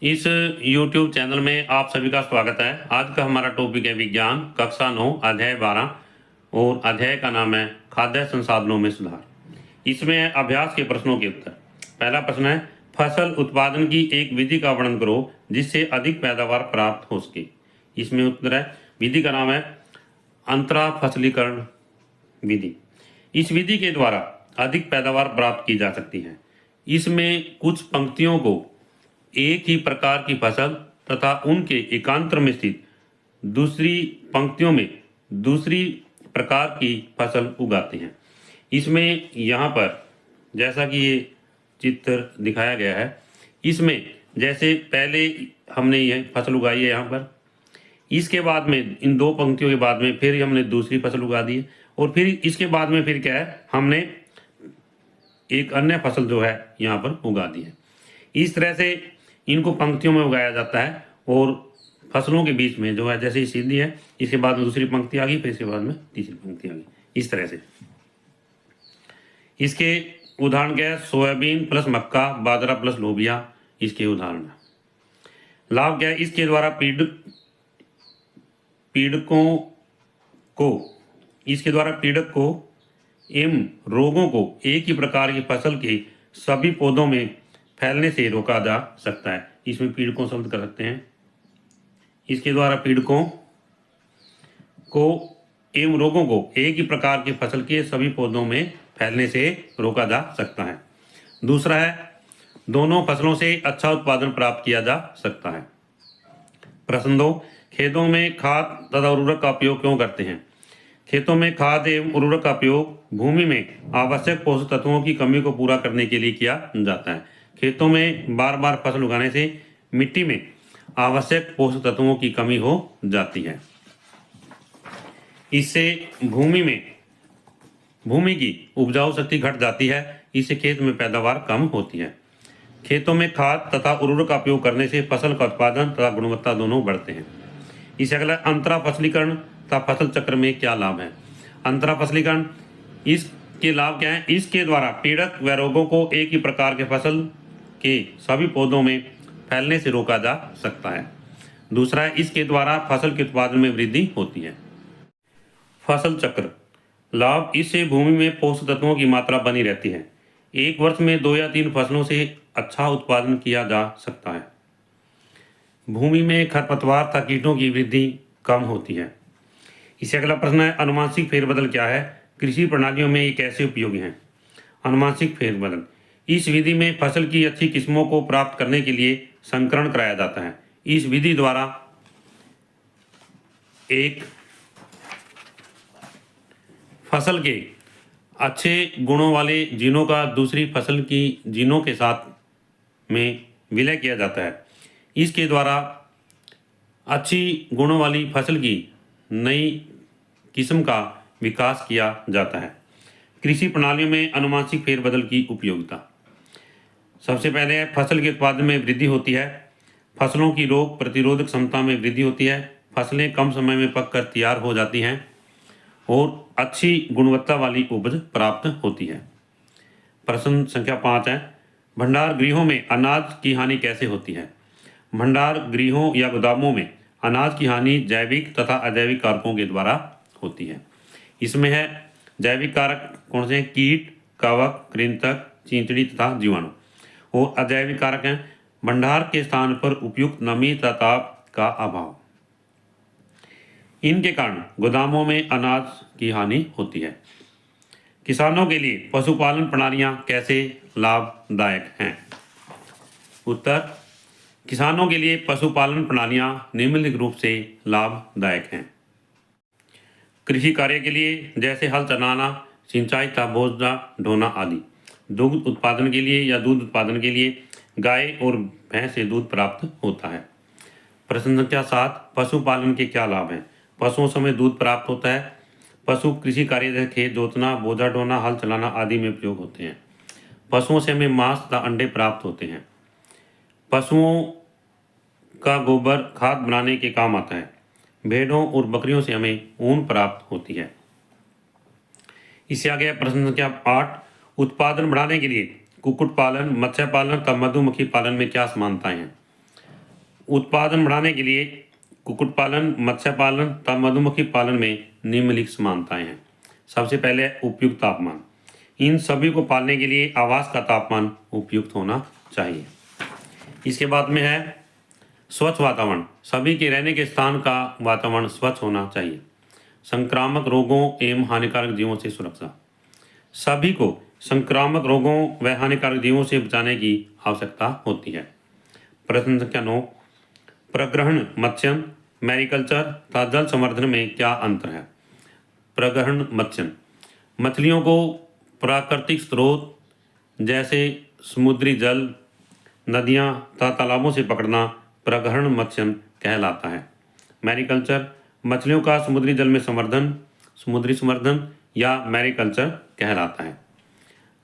इस YouTube channel में आप सभी का स्वागत है। आज का हमारा टॉपिक है विज्ञान कक्षा 9 अध्याय 12 और अध्याय का नाम है खाद्य संसाधनों में सुधार। इसमें है अभ्यास के प्रश्नों के उत्तर। पहला प्रश्न है फसल उत्पादन की एक विधि का वर्णन करो जिससे अधिक पैदावार प्राप्त हो सके। इसमें उत्तर है विधि का नाम है अंतरा फसलीकरण विधि। इस विधि के द्वारा अधिक पैदावार प्राप्त की जा सकती है। इसमें कुछ पंक्तियों को एक ही प्रकार की फसल तथा उनके एकांतर में स्थित दूसरी पंक्तियों में दूसरी प्रकार की फसल उगाते हैं। इसमें यहाँ पर जैसा कि ये चित्र दिखाया गया है, इसमें जैसे पहले हमने ये फसल उगाई है यहाँ पर, इसके बाद में इन दो पंक्तियों के बाद में फिर हमने दूसरी फसल उगा दी है और फिर इसके बाद में फिर क्या है, हमने एक अन्य फसल जो है यहाँ पर उगा दी है। इस तरह से इनको पंक्तियों में उगाया जाता है और फसलों के बीच में जो है जैसे सीधी है, इसके बाद में दूसरी पंक्ति आ गई, फिर इसके बाद में तीसरी पंक्ति आ गई। इस तरह से इसके उदाहरण क्या है, सोयाबीन प्लस मक्का, बाजरा प्लस लोबिया इसके उदाहरण है। लाभ क्या है, इसके द्वारा पीड़क को एवं रोगों को एक ही प्रकार की फसल के सभी पौधों में फैलने से रोका जा सकता है। इसमें पीड़कों शब्द कर सकते हैं। इसके द्वारा पीड़कों को एवं रोगों को एक ही प्रकार की फसल के सभी पौधों में फैलने से रोका जा सकता है। दूसरा है दोनों फसलों से अच्छा उत्पादन प्राप्त किया जा सकता है। प्रश्न 2, खेतों में खाद तथा उर्वरक का उपयोग क्यों करते हैं। खेतों में खाद एवं उर्वरक का उपयोग भूमि में आवश्यक पोषक तत्वों की कमी को पूरा करने के लिए किया जाता है। खेतों में बार बार फसल उगाने से मिट्टी में आवश्यक पोषक तत्वों की कमी हो जाती है। इससे भूमि की उपजाऊ शक्ति घट जाती है। इससे खेत में पैदावार कम होती है। खेतों में खाद तथा उर्वरक का उपयोग करने से फसल का उत्पादन तथा गुणवत्ता दोनों बढ़ते हैं। इससे अगला अंतरा फसलीकरण तथा फसल चक्र में क्या लाभ है। अंतरा फसलीकरण, इसके लाभ क्या है, इसके द्वारा पीड़क व रोगों को एक ही प्रकार के फसल के सभी पौधों में फैलने से रोका जा सकता है। दूसरा है इसके द्वारा फसल के उत्पादन में वृद्धि होती है। फसल चक्र लाभ, इससे भूमि में पोषक तत्वों की मात्रा बनी रहती है। एक वर्ष में 2 या 3 फसलों से अच्छा उत्पादन किया जा सकता है। भूमि में खरपतवार तथा कीटों की वृद्धि कम होती है। इससे अगला प्रश्न है अनुवांशिक फेरबदल क्या है, कृषि प्रणालियों में ये कैसे उपयोगी हैं। अनुवांशिक फेरबदल, इस विधि में फसल की अच्छी किस्मों को प्राप्त करने के लिए संकरण कराया जाता है। इस विधि द्वारा एक फसल के अच्छे गुणों वाले जीनों का दूसरी फसल की जीनों के साथ में विलय किया जाता है। इसके द्वारा अच्छी गुणों वाली फसल की नई किस्म का विकास किया जाता है। कृषि प्रणालियों में अनुवांशिक फेरबदल की उपयोगिता, सबसे पहले है फसल के उत्पादन में वृद्धि होती है। फसलों की रोग प्रतिरोधक क्षमता में वृद्धि होती है। फसलें कम समय में पककर तैयार हो जाती हैं और अच्छी गुणवत्ता वाली उपज प्राप्त होती है। प्रश्न संख्या 5 है भंडार गृहों में अनाज की हानि कैसे होती है। भंडार गृहों या गोदामों में अनाज की हानि जैविक तथा अजैविक कारकों के द्वारा होती है। इसमें है जैविक कारक कौन से हैं, कीट, कवक, कृंतक, चींटड़ी तथा जीवाणु। और अजैविक कारक हैं भंडार के स्थान पर उपयुक्त नमी तथा ताप का अभाव। इनके कारण गोदामों में अनाज की हानि होती है। किसानों के लिए पशुपालन प्रणालियां कैसे लाभदायक हैं। उत्तर, किसानों के लिए पशुपालन प्रणालियां निम्नलिखित रूप से लाभदायक हैं। कृषि कार्य के लिए जैसे हल चलाना, सिंचाई तथा बोझा ढोना आदि। दुग्ध उत्पादन के लिए या दूध उत्पादन के लिए गाय और भैंस से दूध प्राप्त होता है। प्रश्न संख्या 7, पशुपालन के क्या लाभ हैं। पशुओं से हमें दूध प्राप्त होता है। पशु कृषि कार्य जैसे खेत जोतना, बोझा ढोना, हल चलाना आदि में उपयोग होते हैं। पशुओं से हमें मांस तथा अंडे प्राप्त होते हैं। पशुओं का गोबर खाद बनाने के काम आता है। भेड़ों और बकरियों से हमें ऊन प्राप्त होती है। इससे आगे प्रश्न संख्या 8, उत्पादन बढ़ाने के लिए कुक्कुट पालन, मत्स्य पालन तथा मधुमक्खी पालन में क्या समानताएं हैं। उत्पादन बढ़ाने के लिए कुक्कुट पालन, मत्स्य पालन तथा मधुमक्खी पालन में निम्नलिखित समानताएं हैं। सबसे पहले उपयुक्त तापमान। इन सभी को पालने के लिए आवास का तापमान उपयुक्त होना चाहिए। इसके बाद में है स्वच्छ वातावरण। सभी के रहने के स्थान का वातावरण स्वच्छ होना चाहिए। संक्रामक रोगों एवं हानिकारक जीवों से सुरक्षा। सभी को संक्रामक रोगों व हानिकारक जीवों से बचाने की आवश्यकता होती है। प्रश्न संख्या 9, प्रग्रहण मत्स्यन, मैरीकल्चर तथा जल संवर्धन में क्या अंतर है? प्रग्रहण मत्स्यन, मछलियों को प्राकृतिक स्रोत जैसे समुद्री जल, नदियां तथा तालाबों से पकड़ना प्रग्रहण मत्स्यन कहलाता है। मैरीकल्चर, मछलियों का समुद्री जल में संवर्धन समुद्री संवर्धन या मैरीकल्चर कहलाता है।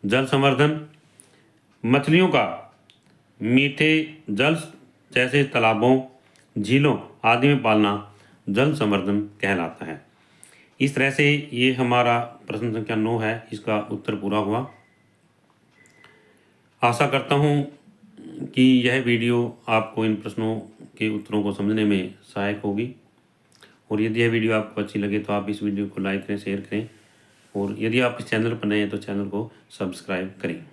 जल संवर्धन, मछलियों का मीठे जल जैसे तालाबों, झीलों आदि में पालना जल संवर्धन कहलाता है। इस तरह से ये हमारा प्रश्न संख्या 9 है, इसका उत्तर पूरा हुआ। आशा करता हूँ कि यह वीडियो आपको इन प्रश्नों के उत्तरों को समझने में सहायक होगी। और यदि यह वीडियो आपको अच्छी लगे तो आप इस वीडियो को लाइक करें, शेयर करें, और यदि आप इस चैनल पर नए हैं तो चैनल को सब्सक्राइब करें।